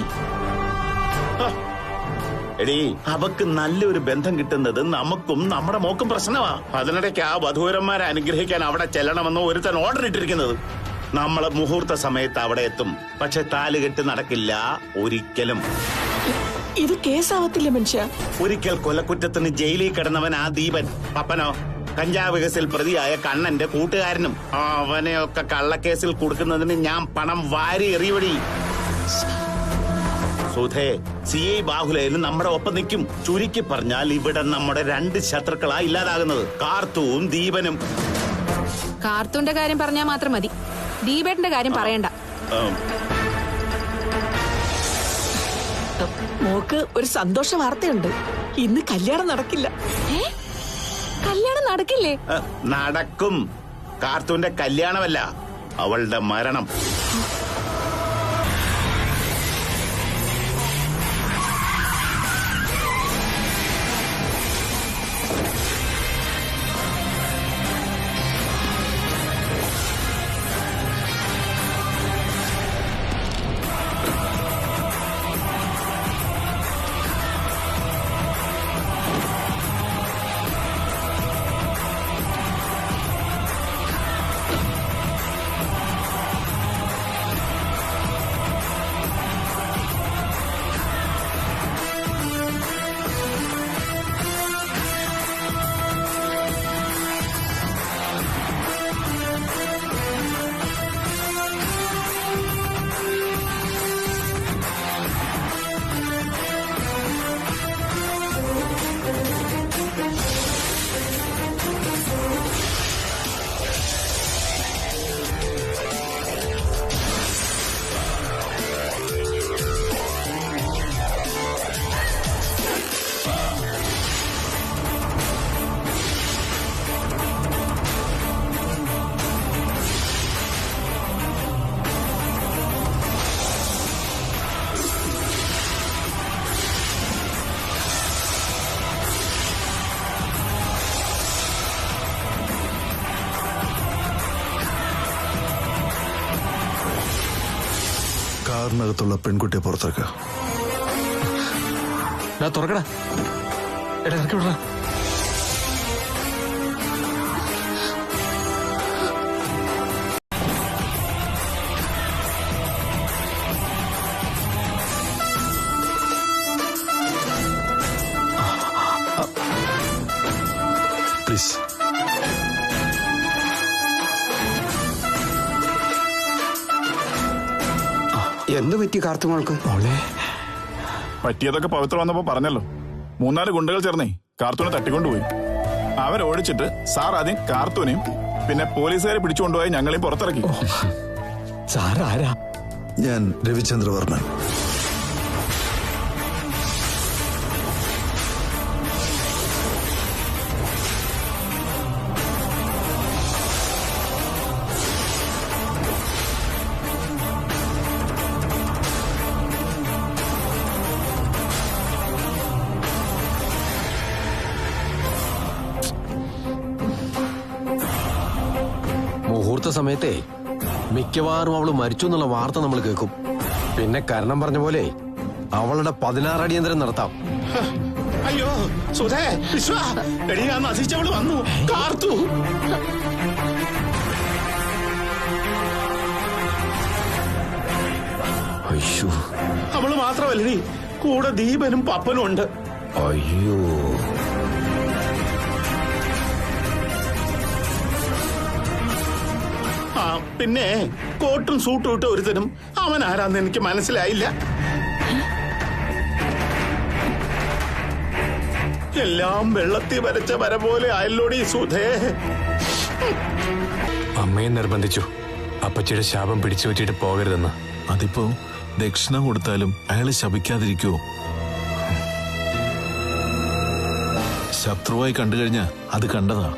എടീ, അവക്ക് നല്ലൊരു ബന്ധം കിട്ടുന്നത് നമുക്കും നമ്മുടെ മോക്കും പ്രശ്നമാ. അതിനിടയ്ക്ക് ആ വധൂരന്മാരെ അനുഗ്രഹിക്കാൻ അവിടെ ചെല്ലണമെന്ന് ഒരുത്തൻ ഓർഡർ ഇട്ടിരിക്കുന്നത്. നമ്മള് മുഹൂർത്ത സമയത്ത് അവിടെ എത്തും. പക്ഷെ താലുകെട്ട് നടക്കില്ല ഒരിക്കലും. ഇത് കേസാവത്തില്ല മനുഷ്യ. ഒരിക്കൽ കൊലക്കുറ്റത്തിന് ജയിലിൽ കിടന്നവൻ ആ ദീപൻ. പപ്പനോ കഞ്ചാവ് കേസിൽ പ്രതിയായ കണ്ണന്റെ കൂട്ടുകാരനും. അവനെയൊക്കെ കള്ളക്കേസിൽ കൊടുക്കുന്നതിന് ഞാൻ പണം വാരി എറിയവടി. സുധേ, CI ബാഹുലയിലും നമ്മുടെ ഒപ്പം നിൽക്കും. ചുരുക്കി പറഞ്ഞാൽ ഇവിടെ നമ്മുടെ 2 ശത്രുക്കളാ ഇല്ലാതാകുന്നത്, കാർത്തൂവും ദീപനും. കാർത്തൂന്റെ കാര്യം പറഞ്ഞാൽ മാത്രം മതി, ദീപേട്ടന്റെ കാര്യം പറയണ്ട. മോക്ക് ഒരു സന്തോഷ വാർത്തയുണ്ട്. ഇന്ന് കല്യാണം നടക്കില്ല. കല്യാണം നടക്കില്ലേ? നടക്കും. കാർത്തൂന്റെ കല്യാണമല്ല, അവളുടെ മരണം. കാറിനകത്തുള്ള പെൺകുട്ടിയെ പുറത്തേക്ക് തുറക്കടാ. ഇറക്കി വിടടാ. പ്ലീസ്. എന്ത് പറ്റി കാർത്തുമോൾക്ക്? പറ്റിയതൊക്കെ പവിത്ര വന്നപ്പോ പറഞ്ഞല്ലോ. 3-4 ഗുണ്ടകൾ ചേർന്നേ കാർത്തൂനെ തട്ടിക്കൊണ്ടുപോയി. അവരോടിച്ചിട്ട് സാർ ആദ്യം കാർത്തൂനെയും പിന്നെ പോലീസുകാരെ പിടിച്ചുകൊണ്ടുപോയി ഞങ്ങളെയും പുറത്തിറക്കി. സാർ ആരാ? ഞാൻ രവിചന്ദ്രവർമ്മൻ. മുഹൂർത്ത സമയത്തെ മിക്കവാറും അവള് മരിച്ചു എന്നുള്ള വാർത്ത നമ്മൾ കേൾക്കും. പിന്നെ കരണം പറഞ്ഞ പോലെ അവളുടെ 16 അടിയന്തരം നടത്താം. അയ്യോ, സുധേ വിശ്വ എടി ഞാൻ നശിച്ചവള് വന്നു കാർത്തു. അയ്യോ, അവള് മാത്രമല്ലേ കൂടെ ദീപനും പപ്പനും ഉണ്ട്. അയ്യോ, ആ പിന്നെ കോട്ടും സൂട്ടും ഇട്ട ഒരുത്തനും അവൻ ആരാന്ന് എനിക്ക് മനസ്സിലായില്ല. എല്ലാം വെള്ളത്തിൽ വരച്ച വര പോലെ ആയല്ലോടി സുധേ. അമ്മയെ നിർബന്ധിച്ചു അപ്പച്ചിയുടെ ശാപം പിടിച്ചു പറ്റിയിട്ട് പോകരുതെന്ന്. അതിപ്പോ ദക്ഷിണ കൊടുത്താലും അയാള് ശപിക്കാതിരിക്കുവോ? ശത്രുവായി കണ്ടു കഴിഞ്ഞാ അത് കണ്ടതാ.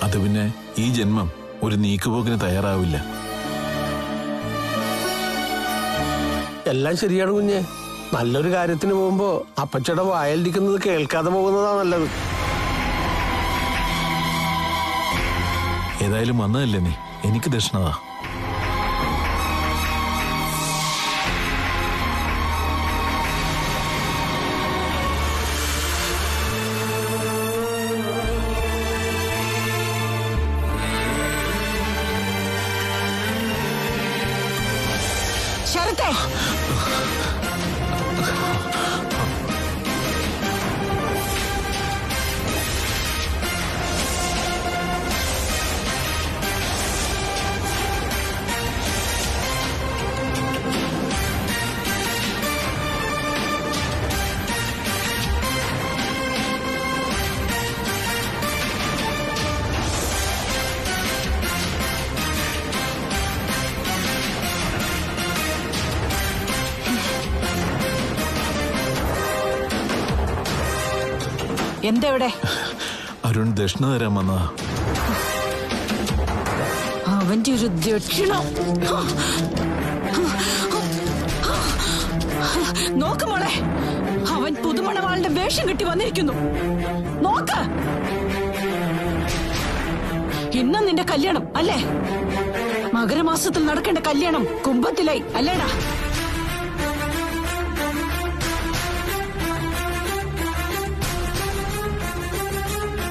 അത് പിന്നെ ഈ ജന്മം ഒരു നീക്കുപോക്കിന് തയ്യാറാവില്ല. എല്ലാം ശരിയാണ് കുഞ്ഞെ. നല്ലൊരു കാര്യത്തിന് പോകുമ്പോ അപ്പച്ചയുടെ വായലിരിക്കുന്നത് കേൾക്കാതെ പോകുന്നതാ നല്ലത്. ഏതായാലും വന്നതല്ലേ നീ, എനിക്ക് ദക്ഷിണതാ. ശരത്തേ, എന്തെവിടെ? അരുൺ ദക്ഷിണ തരാൻ വന്നതാ. അവന്റെ ഒരു ദക്ഷിണ നോക്ക് മോളെ, അവൻ പുതുമണവാളുടെ വേഷം കെട്ടി വന്നിരിക്കുന്നു. നോക്ക്, ഇന്ന് നിന്റെ കല്യാണം അല്ലേ? മകരമാസത്തിൽ നടക്കേണ്ട കല്യാണം കുംഭത്തിലായി അല്ലേടാ?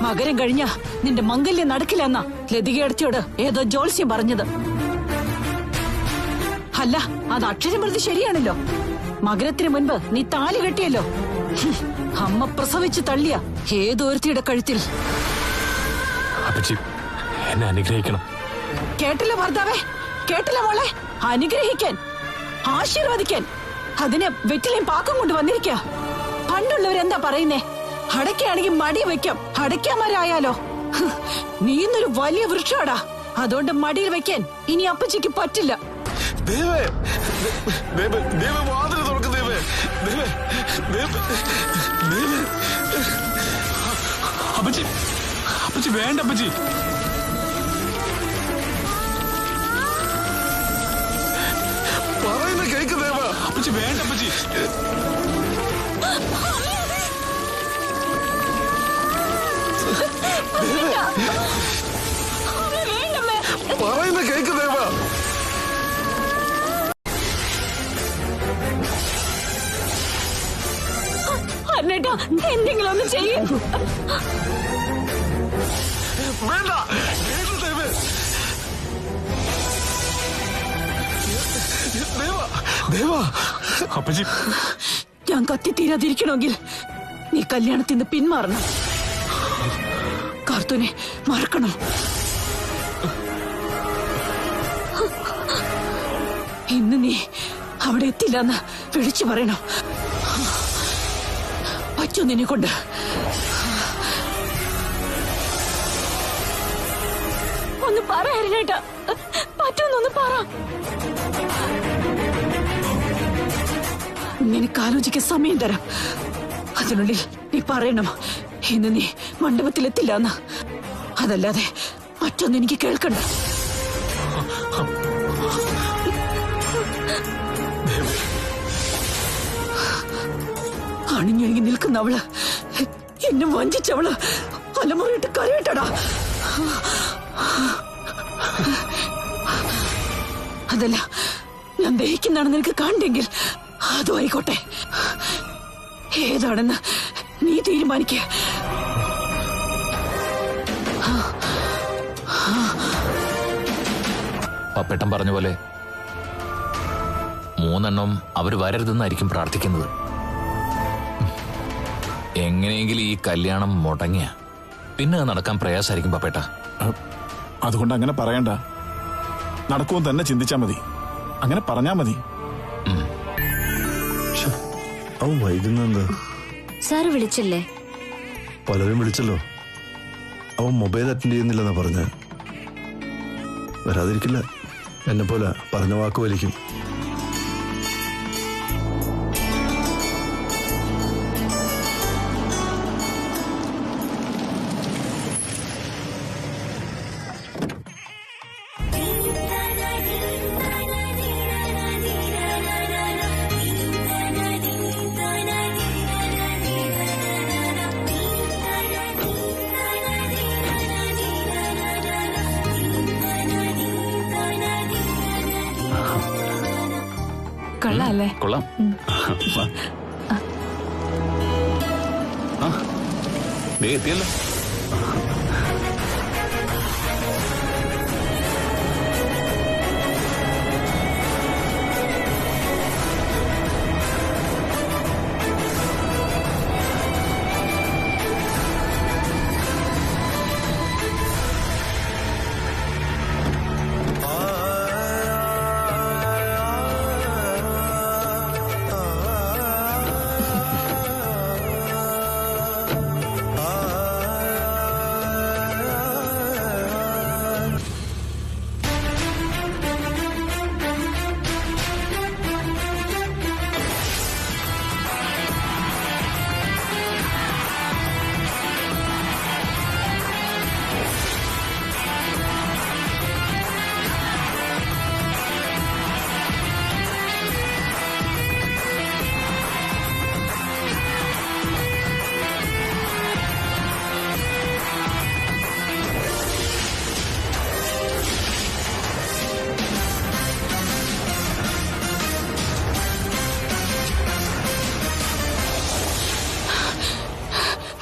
മകരം കഴിഞ്ഞ നിന്റെ മംഗല്യം നടക്കില്ലെന്ന ലതികയടത്തിയോട് ഏതോ ജോത്സ്യം പറഞ്ഞത്. അല്ല, അത് അക്ഷരം പ്രതി ശരിയാണല്ലോ. മകരത്തിന് മുൻപ് നീ താലി കെട്ടിയല്ലോ. അമ്മ പ്രസവിച്ച് തള്ളിയ ഏതോരുത്തിയുടെ കഴുത്തിൽ. അപ്പച്ചി എന്നെ അനുഗ്രഹിക്കണം. കേട്ടില്ല ഭർത്താവേ, കേട്ടില്ല മോളെ? അനുഗ്രഹിക്കാൻ, ആശീർവദിക്കാൻ അതിന് വെറ്റിലേം പാക്കും കൊണ്ട് വന്നിരിക്ക. പണ്ടുള്ളവരെന്താ പറയുന്നേ? അടയ്ക്കാണെങ്കിൽ മടി വെക്കാം, അടയ്ക്കാമരായാലോ. നീ ഇന്നൊരു വലിയ വൃക്ഷാടാ, അതുകൊണ്ട് മടിയിൽ വെക്കാൻ ഇനി അപ്പച്ചിക്ക് പറ്റില്ല. അപ്പച്ചി, അപ്പച്ചി വേണ്ട അപ്പച്ചി. പറയുന്ന കേക്ക് ദേവ. അപ്പച്ചി വേണ്ട അപ്പച്ചി. പറയുന്ന കേക്ക് ദേവ. അന്നേട്ടാ, എന്തെങ്കിലും ഒന്ന് ചെയ്യും. വേണ്ട ദേവ. അപ്പച്ചി, ഞാൻ കത്തിത്തീരാതിരിക്കണമെങ്കിൽ നീ കല്യാണത്തിന് പിന്മാറണം. കാർത്തൂനെ മറക്കണം. ഇന്ന് നീ അവിടെ എത്തില്ലെന്ന് വിളിച്ചു പറയണം. പറ്റൂ നിന്നെ കൊണ്ട്? ഒന്ന് പറയാനേട്ടാ, പറ്റൂന്നൊന്ന് പറ. നിനക്ക് ആലോചിക്കാൻ സമയം തരാം. അതിനുള്ളിൽ നീ പറയണം ഇന്ന് നീ മണ്ഡപത്തിലെത്തില്ല എന്ന്. അതല്ലാതെ മറ്റൊന്നും എനിക്ക് കേൾക്കണ്ട. അണിഞ്ഞൊരുങ്ങി നിൽക്കുന്നവള്, എന്നെ വഞ്ചിച്ചവള് അലമുറയിട്ട് കരയട്ടടാ. അതല്ല, ഞാൻ ദഹിക്കുന്നതാണ് നിനക്ക് കണ്ടെങ്കിൽ അതും ആയിക്കോട്ടെ. ഏതാണെന്ന് നീ തീരുമാനിക്ക. പപ്പേട്ടൻ പറഞ്ഞ പോലെ 3 അവര് വരരുതെന്നായിരിക്കും പ്രാർത്ഥിക്കുന്നത്. എങ്ങനെയെങ്കിലും ഈ കല്യാണം മുടങ്ങിയ പിന്നെ അത് നടക്കാൻ പ്രയാസമായിരിക്കും പപ്പേട്ട. അതുകൊണ്ട് അങ്ങനെ പറയണ്ട. നടക്കുമെന്ന് തന്നെ ചിന്തിച്ചാ മതി. അങ്ങനെ പറഞ്ഞാ മതി. അവൻ വൈകുന്നെന്താ? സാറ് വിളിച്ചില്ലേ? പലരും വിളിച്ചല്ലോ. അവൻ മൊബൈൽ അറ്റൻഡ് ചെയ്യുന്നില്ലെന്നാ പറഞ്ഞ. വരാതിരിക്കില്ല. എന്നെ പോലെ പറഞ്ഞ വാക്ക് വലിക്കും. കൊള്ളാല്ലേ? കൊള്ളാം. എത്തിയല്ലോ.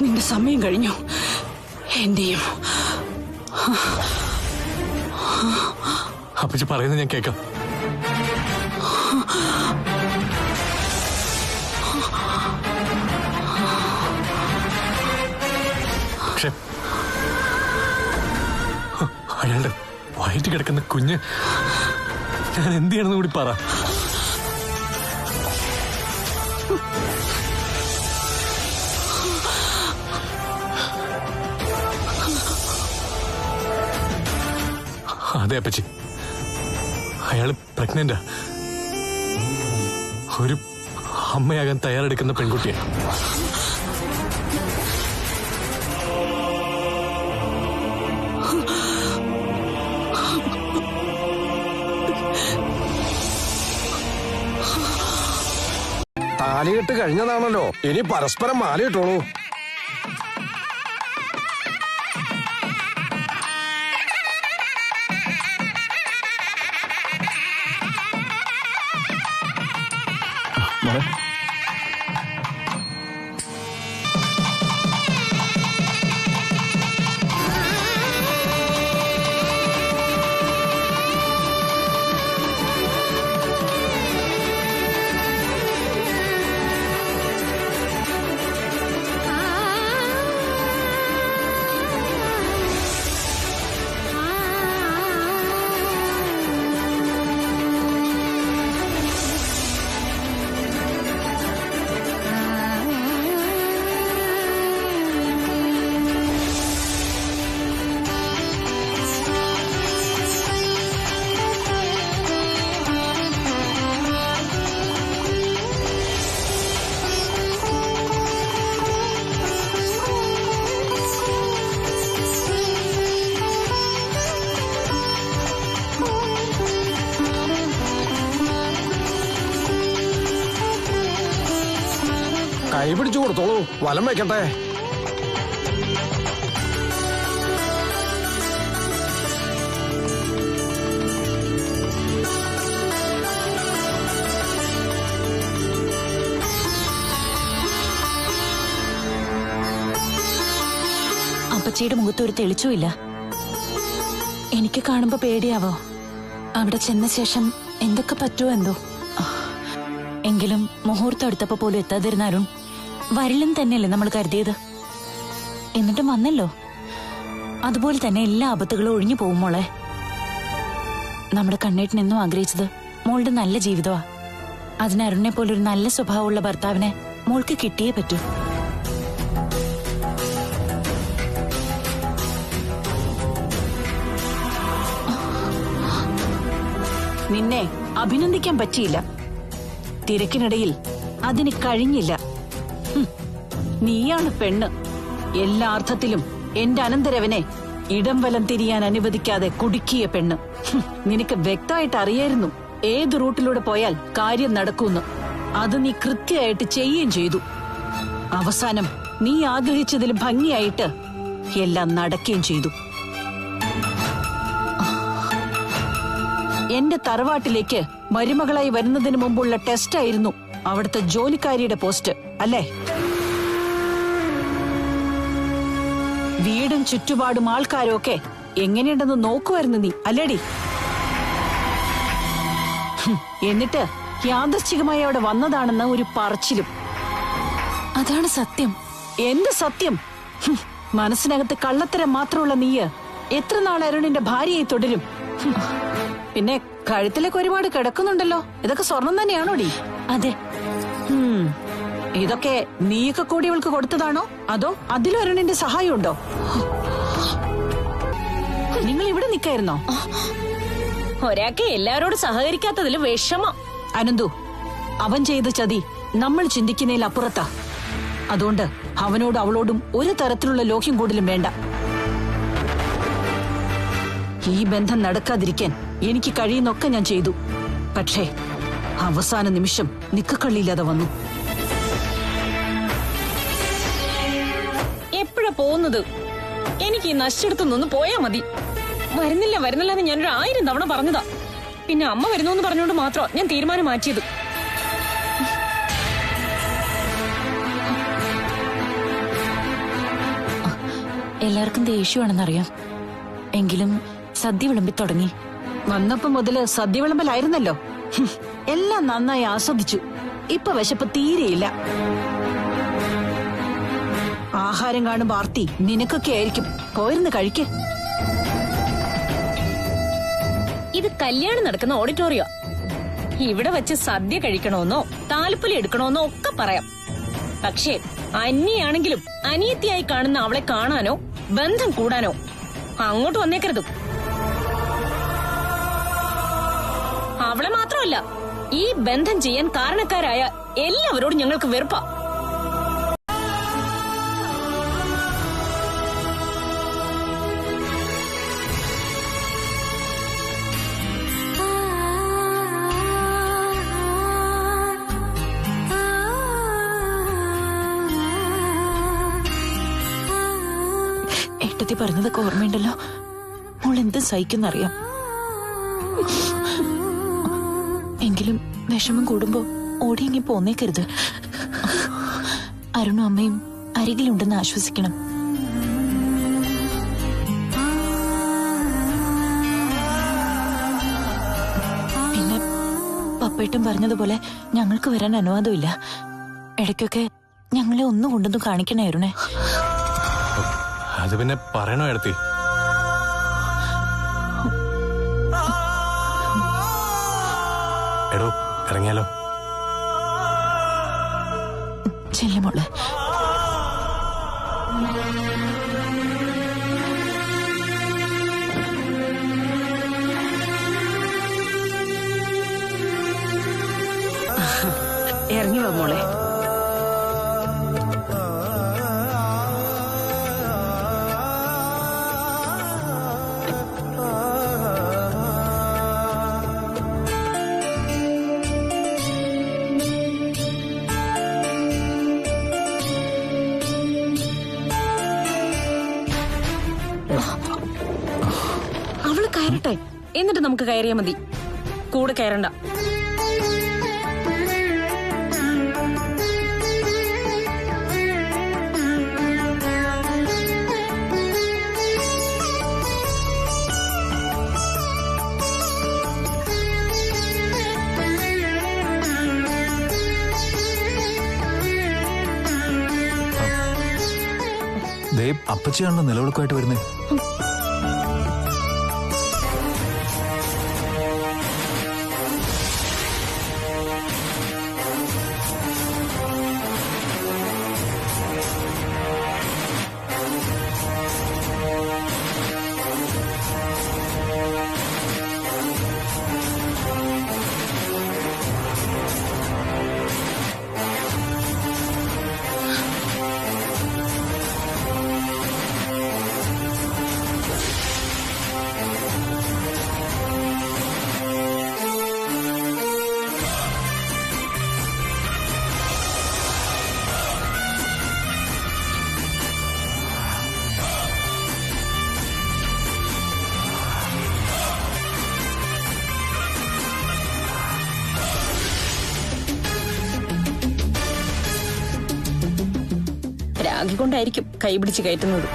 നിന്റെ സമയം കഴിഞ്ഞു. എന്റെയും. അപ്പച്ചി പറയുന്നത് ഞാൻ കേൾക്കാം. പക്ഷെ അയാളുടെ വയറ്റിൽ കിടക്കുന്ന കുഞ്ഞ് ഞാൻ എന്ത് ചെയ്യണമെന്ന് കൂടി പറ. അതെ അപ്പച്ചി, അയാള് പ്രഗ്നന്റാ. ഒരു അമ്മയാകാൻ തയ്യാറെടുക്കുന്ന പെൺകുട്ടിയെ. താലികെട്ട് കഴിഞ്ഞതാണല്ലോ. ഇനി പരസ്പരം മാലയിട്ടോളൂ. കൈ പിടിച്ചു കൊടുത്തോളൂ. വലം വെക്കട്ടെ. അപ്പച്ചിയുടെ മുഖത്ത് ഒരു തെളിച്ചുമില്ല. എനിക്ക് കാണുമ്പോ പേടിയാവോ? അവിടെ ചെന്ന ശേഷം എന്തൊക്കെ പറ്റുമോ എന്തോ. എങ്കിലും മുഹൂർത്തം എടുത്തപ്പോ പോലും എത്താതിരുന്ന അരുൺ വരില്ലെന്ന് തന്നെയല്ലേ നമ്മൾ കരുതിയത്. എന്നിട്ടും വന്നല്ലോ. അതുപോലെ തന്നെ എല്ലാ ആപത്തുകളും ഒഴിഞ്ഞു പോകും മോളെ. നമ്മുടെ കണ്ണേട്ടൻ എന്നും ആഗ്രഹിച്ചത് മോളുടെ നല്ല ജീവിതമാ. അതിന് അരുണിനെ പോലൊരു നല്ല സ്വഭാവമുള്ള ഭർത്താവിനെ മോൾക്ക് കിട്ടിയേ പറ്റൂ. നിന്നെ അഭിനന്ദിക്കാൻ പറ്റിയില്ല. തിരക്കിനിടയിൽ അതിന് കഴിഞ്ഞില്ല. നീയാണ് പെണ്ണ്. എല്ലാ അർത്ഥത്തിലും എന്റെ അനന്തരവനെ ഇടം വലം തിരിയാൻ അനുവദിക്കാതെ കുടുക്കിയ പെണ്ണ്. നിനക്ക് വ്യക്തമായിട്ട് അറിയായിരുന്നു ഏത് റൂട്ടിലൂടെ പോയാൽ കാര്യം നടക്കൂന്ന്. അത് നീ കൃത്യമായിട്ട് ചെയ്യുകയും ചെയ്തു. അവസാനം നീ ആഗ്രഹിച്ചതിൽ ഭംഗിയായിട്ട് എല്ലാം നടക്കുകയും ചെയ്തു. എന്റെ തറവാട്ടിലേക്ക് മരുമകളായി വരുന്നതിന് മുമ്പുള്ള ടെസ്റ്റായിരുന്നു അവിടുത്തെ ജോലിക്കാരിയുടെ പോസ്റ്റ് അല്ലേ? വീടും ചുറ്റുപാടും ആൾക്കാരും ഒക്കെ എങ്ങനെയുണ്ടെന്ന് നോക്കുമായിരുന്നു നീ അല്ലേടി? എന്നിട്ട് യാദൃശ്ചികമായി അവിടെ വന്നതാണെന്ന് ഒരു പറച്ചിലും. അതാണ് സത്യം. എന്ത് സത്യം? മനസ്സിനകത്ത് കള്ളത്തരം മാത്രമുള്ള നീയ് എത്ര നാൾ അരുണിന്റെ ഭാര്യയായി തുടരും? പിന്നെ കഴുത്തിലേക്ക് ഒരുപാട് കിടക്കുന്നുണ്ടല്ലോ. ഇതൊക്കെ സ്വർണം തന്നെയാണോടി? അതെ. ഇതൊക്കെ നീയൊക്കെ കൂടി അവൾക്ക് കൊടുത്തതാണോ അതോ അതിലും അരുണിന്റെ സഹായം ഉണ്ടോ? നിങ്ങൾ ഇവിടെ നിൽക്കായിരുന്നോ? ഒരാൾക്ക് എല്ലാരോടും സഹകരിക്കാത്തതിൽ വിഷമം. അനന്തു, അവൻ ചെയ്ത ചതി നമ്മൾ ചിന്തിക്കുന്നതിൽ അപ്പുറത്താ. അതുകൊണ്ട് അവനോട് അവളോടും ഒരു തരത്തിലുള്ള ലോഹ്യം കൂടുതലും വേണ്ട. ഈ ബന്ധം നടക്കാതിരിക്കാൻ എനിക്ക് കഴിയുന്നൊക്കെ ഞാൻ ചെയ്തു. പക്ഷേ അവസാന നിമിഷം നിക്കക്കള്ളിയില്ലാതെ വന്നു. എപ്പോഴാ പോകുന്നത്? എനിക്ക് ഈ നഷ്ടെടുത്തൊന്ന് പോയാ മതി. വരുന്നില്ല എന്ന് ഞാനൊരു 1000 തവണ പറഞ്ഞതാ. പിന്നെ അമ്മ വരുന്നു പറഞ്ഞുകൊണ്ട് മാത്രം ഞാൻ തീരുമാനം മാറ്റിയത്. എല്ലാവർക്കും ദേഷ്യമാണെന്നറിയാം. എങ്കിലും സദ്യ വിളമ്പി തുടങ്ങി. വന്നപ്പോ മുതല് സദ്യ വിളമ്പലായിരുന്നല്ലോ. എല്ലാം നന്നായി ആസ്വദിച്ചു. ഇപ്പൊ വിശപ്പ് തീരെയില്ല. ആഹാരം കാണുമ്പോ ആർത്തി നിനക്കൊക്കെ ആയിരിക്കും. പോയിരുന്ന് കഴിക്ക്. ഇത് കല്യാണം നടക്കുന്ന ഓഡിറ്റോറിയം. ഇവിടെ വെച്ച് സദ്യ കഴിക്കണമെന്നോ താലപ്പൊലി എടുക്കണമെന്നോ ഒക്കെ പറയാം. പക്ഷേ അന്യാണെങ്കിലും അനിയത്തിയായി കാണുന്ന അവളെ കാണാനോ ബന്ധം കൂടാനോ അങ്ങോട്ട് വന്നേക്കരുത്. അവളെ മാത്രമല്ല, ഈ ബന്ധം ചെയ്യാൻ കാരണക്കാരായ എല്ലാവരോടും ഞങ്ങൾക്ക് വെറുപ്പാ. ഏട്ടത്തി പറഞ്ഞതൊക്കെ ഓർമ്മയുണ്ടല്ലോ. മോൾ എന്ത് സഹിക്കുന്നറിയാം. എങ്കിലും വിഷമം കൂടുമ്പോ ഓടിയെങ്കിൽ പോന്നേക്കരുത്. അരുണും അമ്മയും അരികിലുണ്ടെന്ന് ആശ്വസിക്കണം. പിന്നെ പപ്പേട്ടൻ പറഞ്ഞതുപോലെ ഞങ്ങൾക്ക് വരാൻ അനുവാദമില്ല. ഇടയ്ക്കൊക്കെ ഞങ്ങളെ ഒന്നും കൊണ്ടൊന്നും കാണിക്കണേ അരുണേ. അത് പിന്നെ പറയണോ എടുത്തി? എടോ ഇറങ്ങിയാലോ? ചെല്ലുമോളെ. ഇറങ്ങി വാ മോളെ. അവള് കയറട്ടെ, എന്നിട്ട് നമുക്ക് കയറിയാ മതി. കൂടെ കയറണ്ട. ദേ അപ്പച്ചിയാണല്ലോ നിലവിളക്കുമായിട്ട് വരുന്നേ. രാഗി കൊണ്ടായിരിക്കും കൈ പിടിച്ച് കയറ്റുന്നത്.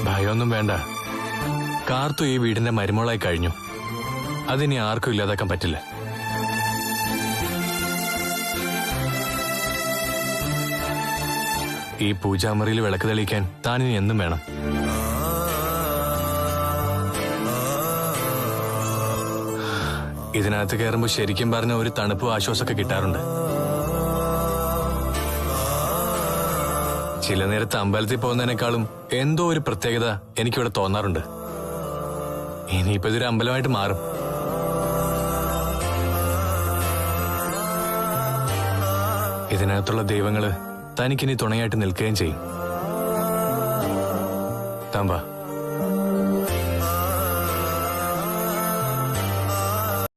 ഭയമൊന്നും വേണ്ട. കാർത്തു ഈ വീടിന്റെ മരുമോളായി കഴിഞ്ഞു. അതിനി ആർക്കും ഇല്ലാതാക്കാൻ പറ്റില്ല. ഈ പൂജാമുറിയിൽ വിളക്ക് തെളിയിക്കാൻ താനിനി എന്നും വേണം. ഇതിനകത്ത് കയറുമ്പോൾ ശരിക്കും പറഞ്ഞ ഒരു തണുപ്പും ആശ്വാസമൊക്കെ കിട്ടാറുണ്ട്. ചില നേരത്ത് അമ്പലത്തിൽ പോകുന്നതിനേക്കാളും എന്തോ ഒരു പ്രത്യേകത എനിക്കിവിടെ തോന്നാറുണ്ട്. ഇനിയിപ്പോ ഇതൊരു അമ്പലമായിട്ട് മാറും. ഇതിനകത്തുള്ള ദൈവങ്ങള് തനിക്കിനി തുണയായിട്ട് നിൽക്കുകയും ചെയ്യും. താമ്പാ